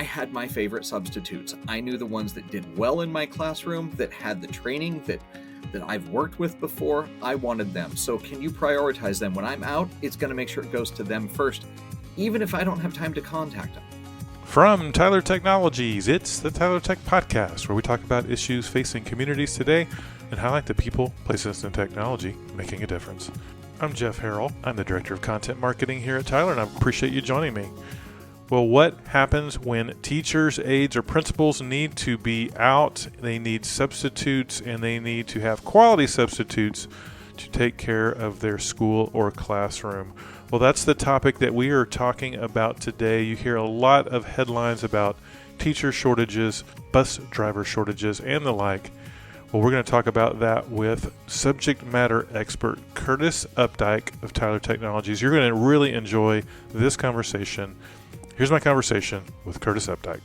I had my favorite substitutes. I knew the ones that did well in my classroom, that had the training that I've worked with before. I wanted them. So can you prioritize them? When I'm out, it's going to make sure it goes to them first, even if I don't have time to contact them. From Tyler Technologies, it's the Tyler Tech Podcast, where we talk about issues facing communities today and highlight the people, places, and technology making a difference. I'm Jeff Harrell. I'm the Director of Content Marketing here at Tyler, and I appreciate you joining me. Well, what happens when teachers, aides, or principals need to be out? They need substitutes, and they need to have quality substitutes to take care of their school or classroom. Well, that's the topic that we are talking about today. You hear a lot of headlines about teacher shortages, bus driver shortages, and the like. Well, we're going to talk about that with subject matter expert Curtis Updike of Tyler Technologies. You're going to really enjoy this conversation. Here's my conversation with Curtis Updike.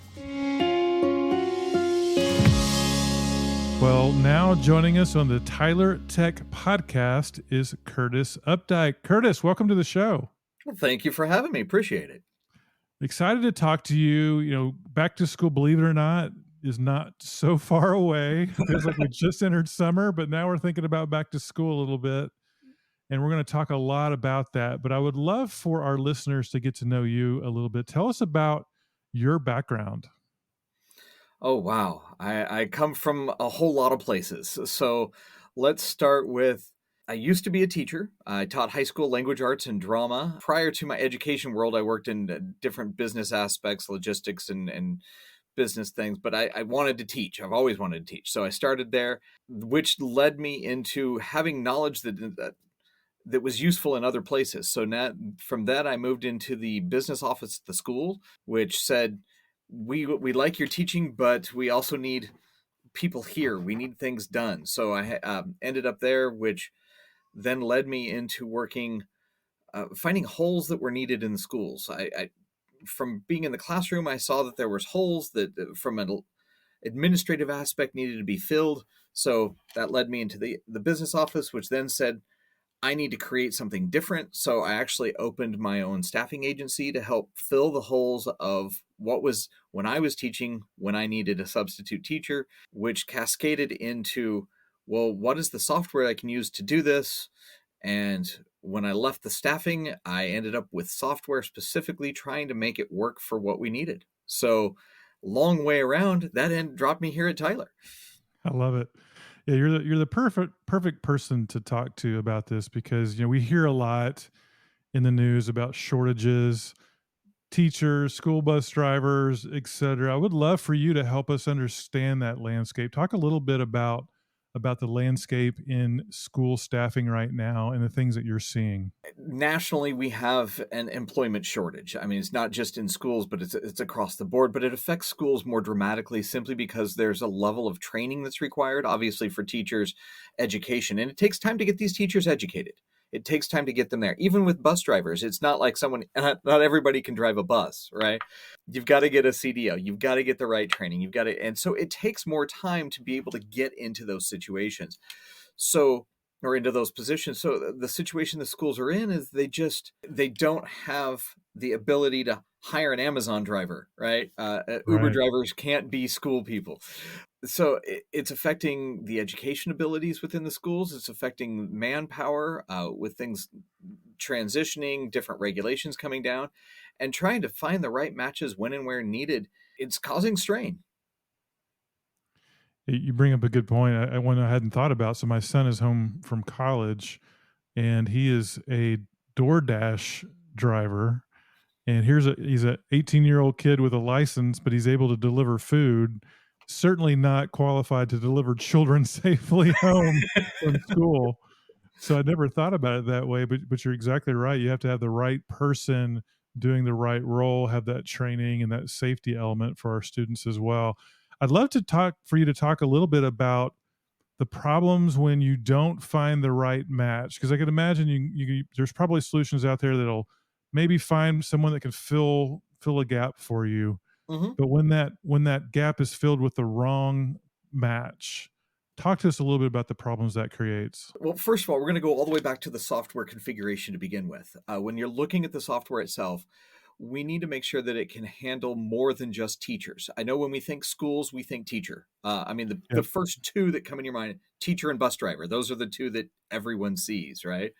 Well, now joining us on the Tyler Tech Podcast is Curtis Updike. Curtis, welcome to the show. Well, thank you for having me. Appreciate it. Excited to talk to you. You know, back to school, believe it or not, is not so far away. It feels like we just entered summer, but now we're thinking about back to school a little bit. And we're going to talk a lot about that. But I would love for our listeners to get to know you a little bit. Tell us about your background. Oh, wow. I come from a whole lot of places. So let's start with, I used to be a teacher. I taught high school language arts and drama. Prior to my education world, I worked in different business aspects, logistics and business things, but I wanted to teach. I've always wanted to teach. So I started there, which led me into having knowledge that was useful in other places. So now, from that, I moved into the business office at the school, which said, we like your teaching, but we also need people here. We need things done. So I ended up there, which then led me into working, finding holes that were needed in the schools. I from being in the classroom, I saw that there was holes that from an administrative aspect needed to be filled. So that led me into the business office, which then said, I need to create something different. So I actually opened my own staffing agency to help fill the holes of what was when I was teaching, when I needed a substitute teacher, which cascaded into, well, what is the software I can use to do this? And when I left the staffing, I ended up with software specifically trying to make it work for what we needed. So long way around, that dropped me here at Tyler. I love it. Yeah, you're the perfect person to talk to about this, because we hear a lot in the news about shortages, teachers, school bus drivers, etc. I would love for you to help us understand that landscape. Talk a little bit about the landscape in school staffing right now and the things that you're seeing. Nationally, we have an employment shortage. I mean, it's not just in schools, but it's across the board. But it affects schools more dramatically simply because there's a level of training that's required, obviously, for teachers' education. And it takes time to get these teachers educated. It takes time to get them there. Even with bus drivers, it's not like not everybody can drive a bus, right? You've got to get a CDO. You've got to get the right training. And so it takes more time to be able to get into those situations. Or into those positions. So the situation the schools are in is they don't have the ability to hire an Amazon driver, right? Uber drivers can't be school people. So it's affecting the education abilities within the schools. It's affecting manpower with things transitioning, different regulations coming down, and trying to find the right matches when and where needed. It's causing strain. You bring up a good point. One I hadn't thought about. So my son is home from college, and he is a DoorDash driver. And he's a 18-year-old kid with a license, but he's able to deliver food. Certainly not qualified to deliver children safely home from school. So I never thought about it that way. But you're exactly right. You have to have the right person doing the right role, have that training and that safety element for our students as well. I'd love to for you to talk a little bit about the problems when you don't find the right match, because I could imagine there's probably solutions out there that'll maybe find someone that can fill a gap for you. Mm-hmm. But when that gap is filled with the wrong match, talk to us a little bit about the problems that creates. Well, first of all, we're going to go all the way back to the software configuration to begin with. When you're looking at the software itself, we need to make sure that it can handle more than just teachers. I know when we think schools, we think teacher. I mean, the Yep. first two that come in your mind, teacher and bus driver, those are the two that everyone sees, right?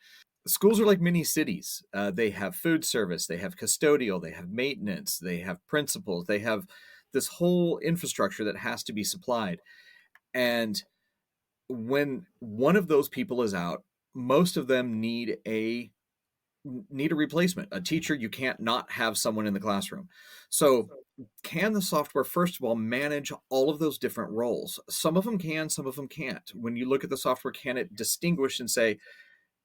Schools are like mini cities. They have food service, they have custodial, they have maintenance, they have principals, they have this whole infrastructure that has to be supplied. And when one of those people is out, most of them need a replacement. A teacher, you can't not have someone in the classroom. So can the software, first of all, manage all of those different roles? Some of them can, some of them can't. When you look at the software, can it distinguish and say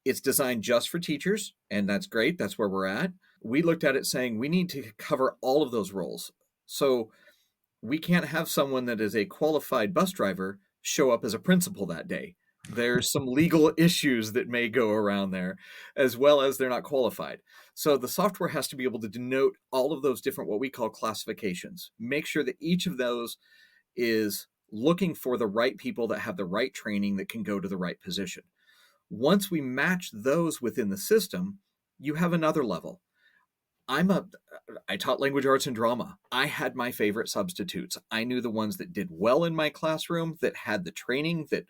it's designed just for teachers? And that's great. That's where we're at. We looked at it saying we need to cover all of those roles. So we can't have someone that is a qualified bus driver show up as a principal that day. There's some legal issues that may go around there, as well as they're not qualified. So the software has to be able to denote all of those different, what we call classifications. Make sure that each of those is looking for the right people that have the right training that can go to the right position. Once we match those within the system, you have another level. I taught language arts and drama. I had my favorite substitutes. I knew the ones that did well in my classroom, that had the training that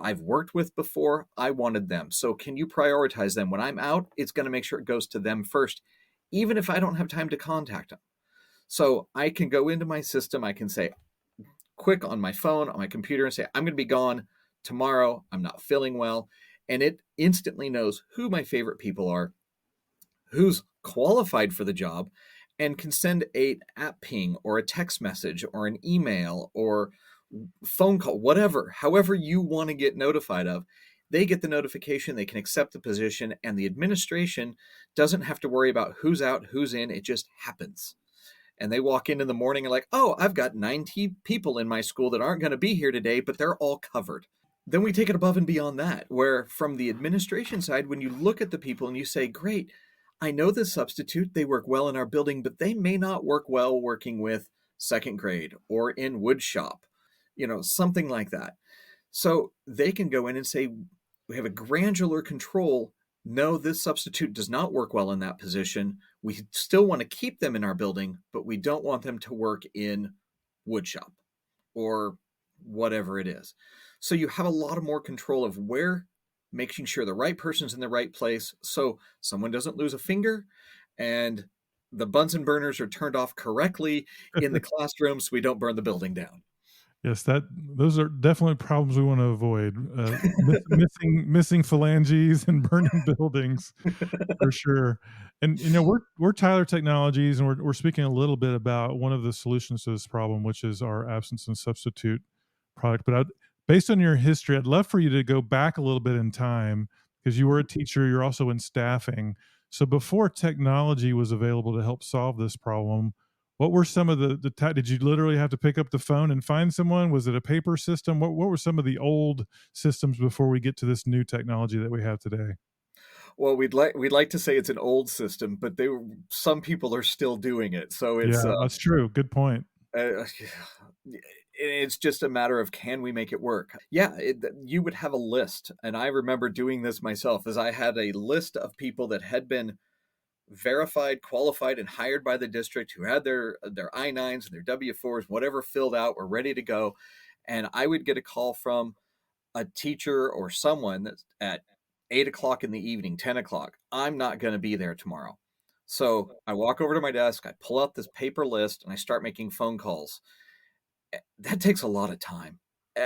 I've worked with before. I wanted them. So can you prioritize them? When I'm out, it's going to make sure it goes to them first, even if I don't have time to contact them. So I can go into my system. I can say quick on my phone, on my computer, and say, I'm going to be gone tomorrow. I'm not feeling well. And it instantly knows who my favorite people are, who's qualified for the job, and can send a app ping or a text message or an email or phone call, whatever, however you want to get notified of. They get the notification, they can accept the position, and the administration doesn't have to worry about who's out, who's in. It just happens. And they walk in the morning and like, oh, I've got 90 people in my school that aren't going to be here today, but they're all covered. Then we take it above and beyond that, where from the administration side, when you look at the people and you say, great, I know this substitute, they work well in our building, but they may not work well working with second grade or in wood shop, something like that. So they can go in and say, we have a granular control. No, this substitute does not work well in that position. We still want to keep them in our building, but we don't want them to work in wood shop or whatever it is. So you have a lot of more control of where, making sure the right person's in the right place so someone doesn't lose a finger and the Bunsen burners are turned off correctly in the classroom so we don't burn the building down. Yes, those are definitely problems we want to avoid. Missing phalanges and burning buildings for sure. And we're Tyler Technologies, and we're speaking a little bit about one of the solutions to this problem, which is our absence and substitute product. But based on your history, I'd love for you to go back a little bit in time, because you were a teacher, you're also in staffing. So before technology was available to help solve this problem, what were some of did you literally have to pick up the phone and find someone? Was it a paper system? What were some of the old systems before we get to this new technology that we have today? Well, we'd like to say it's an old system, but some people are still doing it. So it's Yeah, that's true. Good point. uh, it's just a matter of, can we make it work? Yeah, you would have a list. And I remember doing this myself, as I had a list of people that had been verified, qualified, and hired by the district, who had their I-9s and their W-4s, whatever, filled out, were ready to go. And I would get a call from a teacher or someone that's at 8 o'clock in the evening, 10 o'clock. I'm not going to be there tomorrow. So I walk over to my desk, I pull out this paper list, and I start making phone calls. That takes a lot of time.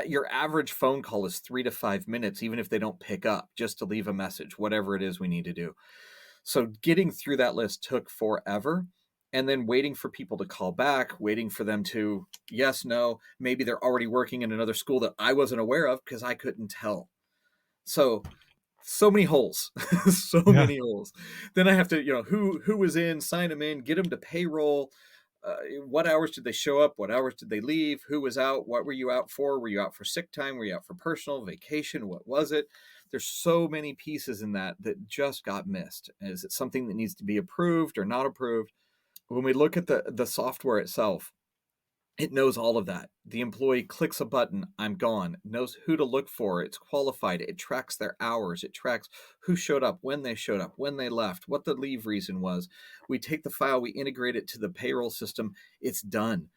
Your average phone call is 3 to 5 minutes, even if they don't pick up, just to leave a message, whatever it is we need to do. So getting through that list took forever. And then waiting for people to call back, waiting for them to yes, no, maybe they're already working in another school that I wasn't aware of because I couldn't tell. So many holes, so Yeah. many holes. Then I have to, who was in, sign them in, get them to payroll. What hours did they show up? What hours did they leave? Who was out? What were you out for? Were you out for sick time? Were you out for personal vacation? What was it? There's so many pieces in that just got missed. Is it something that needs to be approved or not approved? When we look at the software itself, It knows all of that. The employee clicks a button, I'm gone, knows who to look for, it's qualified, it tracks their hours, it tracks who showed up, when they left, what the leave reason was. We take the file, we integrate it to the payroll system, it's done.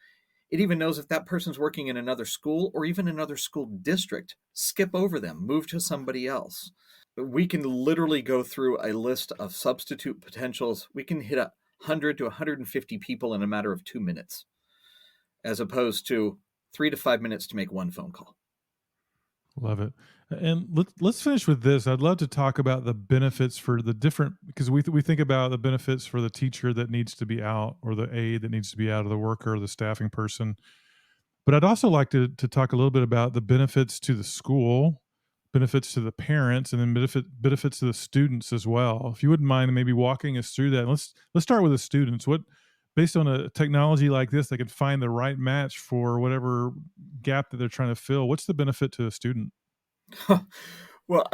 It even knows if that person's working in another school or even another school district. Skip over them, move to somebody else. We can literally go through a list of substitute potentials. We can hit 100 to 150 people in a matter of 2 minutes, as opposed to 3 to 5 minutes to make one phone call. Love it. And let's finish with this. I'd love to talk about the benefits for the different, because we think about the benefits for the teacher that needs to be out, or the aide that needs to be out, or the worker, or the staffing person. But I'd also like to talk a little bit about the benefits to the school, benefits to the parents, and then benefits to the students as well. If you wouldn't mind maybe walking us through that. Let's start with the students. What, based on a technology like this, they can find the right match for whatever gap that they're trying to fill. What's the benefit to a student? Well,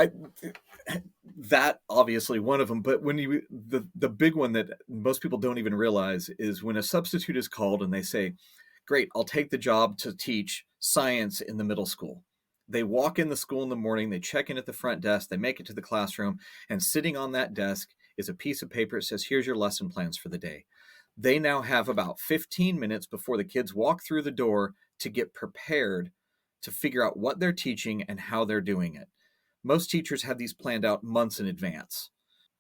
that obviously one of them, but when the big one that most people don't even realize is when a substitute is called and they say, great, I'll take the job to teach science in the middle school. They walk in the school in the morning, they check in at the front desk, they make it to the classroom, and sitting on that desk is a piece of paper that says, here's your lesson plans for the day. They now have about 15 minutes before the kids walk through the door to get prepared to figure out what they're teaching and how they're doing it. Most teachers have these planned out months in advance.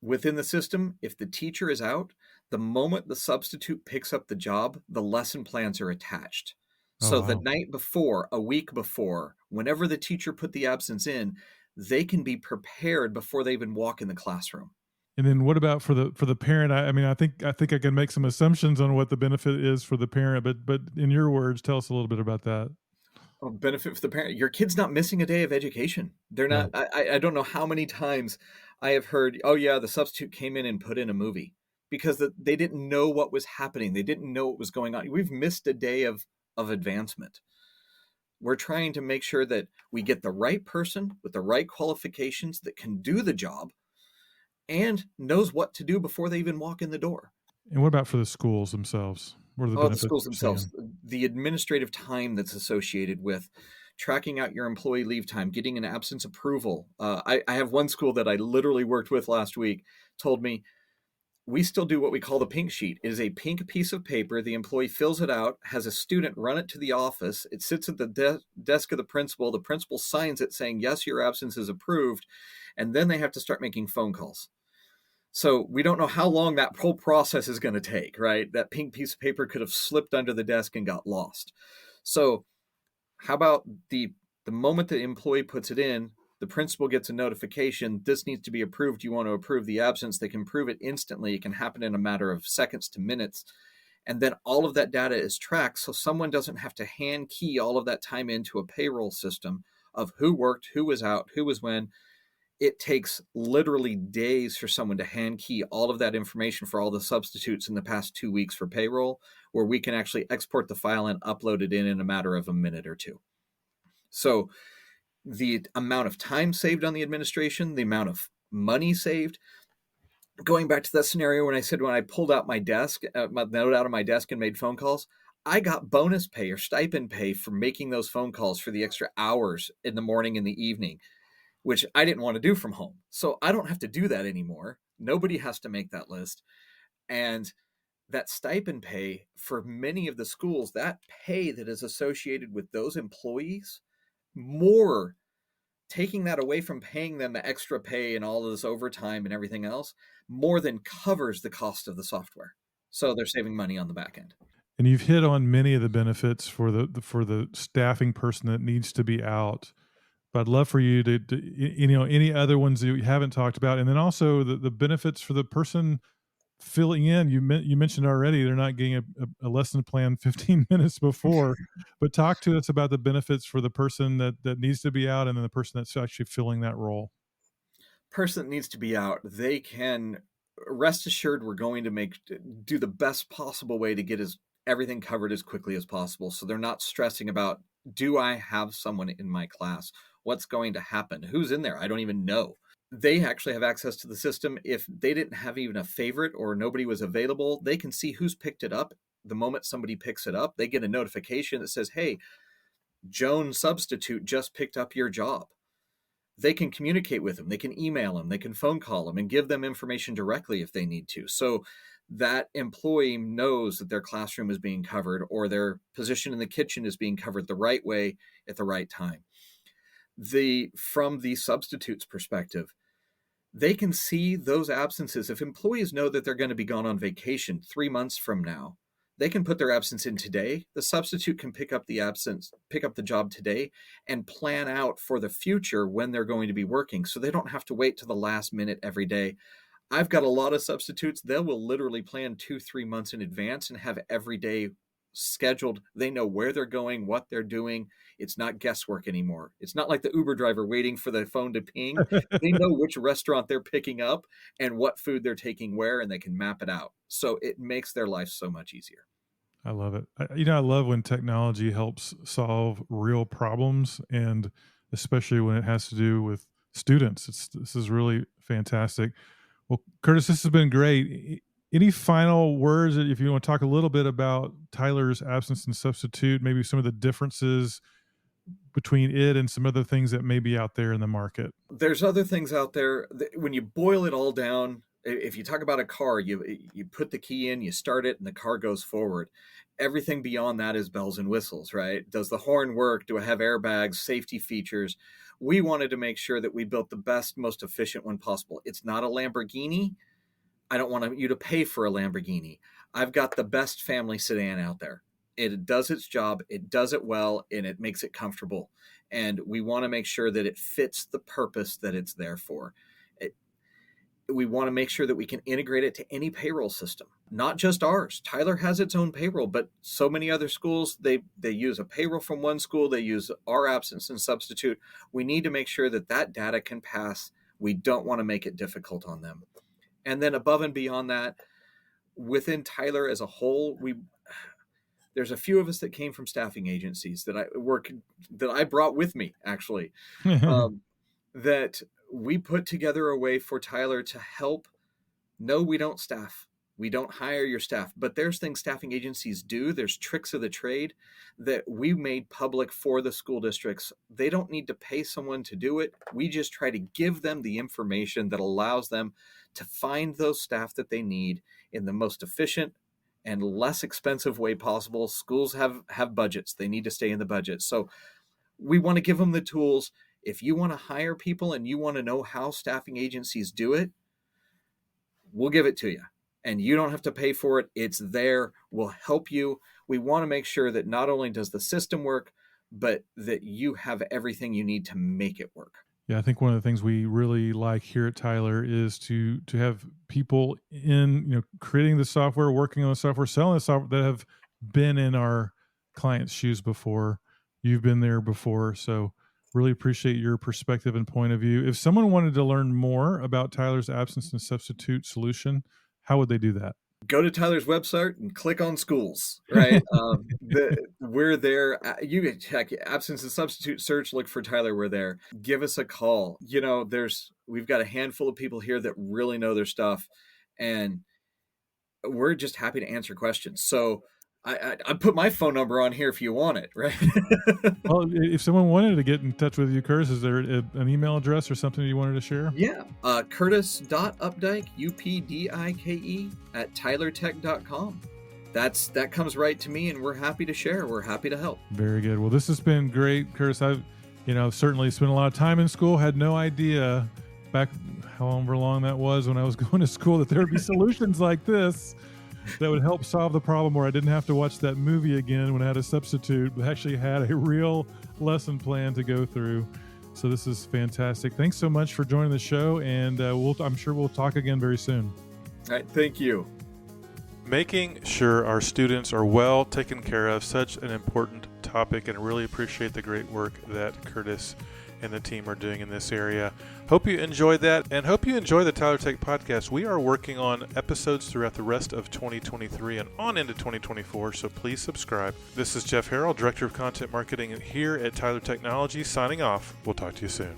Within the system, if the teacher is out, the moment the substitute picks up the job, the lesson plans are attached. Oh, So the wow. night before, a week before, whenever the teacher put the absence in, they can be prepared before they even walk in the classroom. And then what about for the parent? I mean, I think I can make some assumptions on what the benefit is for the parent, but in your words, tell us a little bit about that. A benefit for the parent. Your kid's not missing a day of education. They're Yeah. not. I don't know how many times I have heard, oh yeah, the substitute came in and put in a movie because they didn't know what was happening. They didn't know what was going on. We've missed a day of advancement. We're trying to make sure that we get the right person with the right qualifications that can do the job and knows what to do before they even walk in the door. And what about for the schools themselves? What are the Oh, the benefits schools you're themselves, seeing? the administrative time that's associated with tracking out your employee leave time, getting an absence approval. I have one school that I literally worked with last week told me, we still do what we call the pink sheet. It is a pink piece of paper. The employee fills it out, has a student run it to the office. It sits at the desk of the principal. The principal signs it saying, yes, your absence is approved. And then they have to start making phone calls. So we don't know how long that whole process is going to take, right? That pink piece of paper could have slipped under the desk and got lost. So how about the moment the employee puts it in, the principal gets a notification, this needs to be approved. You want to approve the absence. They can prove it instantly. It can happen in a matter of seconds to minutes. And then all of that data is tracked. So someone doesn't have to hand key all of that time into a payroll system of who worked, who was out, who was when. It takes literally days for someone to hand key all of that information for all the substitutes in the past 2 weeks for payroll, where we can actually export the file and upload it in a matter of a minute or two. So the amount of time saved on the administration, the amount of money saved, going back to that scenario when I said when I pulled out my desk, my note out of my desk and made phone calls, I got bonus pay or stipend pay for making those phone calls for the extra hours in the morning and the evening, which I didn't want to do from home. So I don't have to do that anymore. Nobody has to make that list. And that stipend pay for many of the schools, that pay that is associated with those employees, more taking that away from paying them the extra pay and all of this overtime and everything else, more than covers the cost of the software. So they're saving money on the back end. And you've hit on many of the benefits for the staffing person that needs to be out. But I'd love for you to any other ones that you haven't talked about, and then also the benefits for the person filling in. You mentioned already they're not getting a lesson plan 15 minutes before, but talk to us about the benefits for the person that needs to be out, and then the person that's actually filling that role. Person that needs to be out, they can rest assured we're going to do the best possible way to get everything covered as quickly as possible. So they're not stressing about, do I have someone in my class? What's going to happen? Who's in there? I don't even know. They actually have access to the system. If they didn't have even a favorite or nobody was available, they can see who's picked it up the moment somebody picks it up, they get a notification that says, hey, Joan substitute just picked up your job. They can communicate with them. They can email them. They can phone call them and give them information directly if they need to. So that employee knows that their classroom is being covered or their position in the kitchen is being covered the right way at the right time. From the substitute's perspective, they can see those absences. If employees know that they're going to be gone on vacation 3 months from now, they can put their absence in today. The substitute can pick up the job today and plan out for the future when they're going to be working. So they don't have to wait to the last minute every day. I've got a lot of substitutes. They will literally plan 2-3 months in advance and have every day scheduled. They know where they're going, what they're doing. It's not guesswork anymore. It's not like the Uber driver waiting for the phone to ping. They know which restaurant they're picking up and what food they're taking where, and they can map it out. So it makes their life so much easier. I love it. I love when technology helps solve real problems, and especially when it has to do with students. This is really fantastic. Well, Curtis, this has been great. Any final words, if you want to talk a little bit about Tyler's absence and substitute, maybe some of the differences between it and some other things that may be out there in the market? There's other things out there. When you boil it all down, if you talk about a car, you put the key in, you start it, and the car goes forward. Everything beyond that is bells and whistles, right? Does the horn work? Do I have airbags, safety features? We wanted to make sure that we built the best, most efficient one possible. It's not a Lamborghini. I don't want you to pay for a Lamborghini. I've got the best family sedan out there. It does its job, it does it well, and it makes it comfortable. And we want to make sure that it fits the purpose that it's there for. We want to make sure that we can integrate it to any payroll system, not just ours. Tyler has its own payroll, but so many other schools, they use a payroll from one school, they use our absence and substitute. We need to make sure that that data can pass. We don't want to make it difficult on them. And then above and beyond that, within Tyler as a whole, there's a few of us that came from staffing agencies that I brought with me, actually, that we put together a way for Tyler to help. No, we don't staff. We don't hire your staff, but there's things staffing agencies do. There's tricks of the trade that we made public for the school districts. They don't need to pay someone to do it. We just try to give them the information that allows them to find those staff that they need in the most efficient and less expensive way possible. Schools have budgets. They need to stay in the budget. So we want to give them the tools. If you want to hire people and you want to know how staffing agencies do it, we'll give it to you. And you don't have to pay for it. It's there. We'll help you. We want to make sure that not only does the system work, but that you have everything you need to make it work. Yeah, I think one of the things we really like here at Tyler is to have people in, creating the software, working on the software, selling the software that have been in our clients' shoes before. You've been there before. So really appreciate your perspective and point of view. If someone wanted to learn more about Tyler's absence and substitute solution, how would they do that? Go to Tyler's website and click on schools, right? We're there. You can check absence and substitute search, look for Tyler. We're there. Give us a call. We've got a handful of people here that really know their stuff, and we're just happy to answer questions. So I put my phone number on here if you want it, right? Well, if someone wanted to get in touch with you, Curtis, is there an email address or something you wanted to share? Yeah. Curtis.Updike, UPDIKE @tylertech.com. That comes right to me, and we're happy to share. We're happy to help. Very good. Well, this has been great, Curtis. I've, certainly spent a lot of time in school, had no idea back however long that was when I was going to school that there would be solutions like this that would help solve the problem where I didn't have to watch that movie again when I had a substitute, but actually had a real lesson plan to go through. So this is fantastic. Thanks so much for joining the show, and I'm sure we'll talk again very soon. All right. Thank you. Making sure our students are well taken care of, such an important topic, and really appreciate the great work that Curtis and the team are doing in this area. Hope you enjoyed that, and hope you enjoy the Tyler Tech podcast. We are working on episodes throughout the rest of 2023 and on into 2024, so please subscribe. This is Jeff Harrell, Director of Content Marketing here at Tyler Technology, signing off. We'll talk to you soon.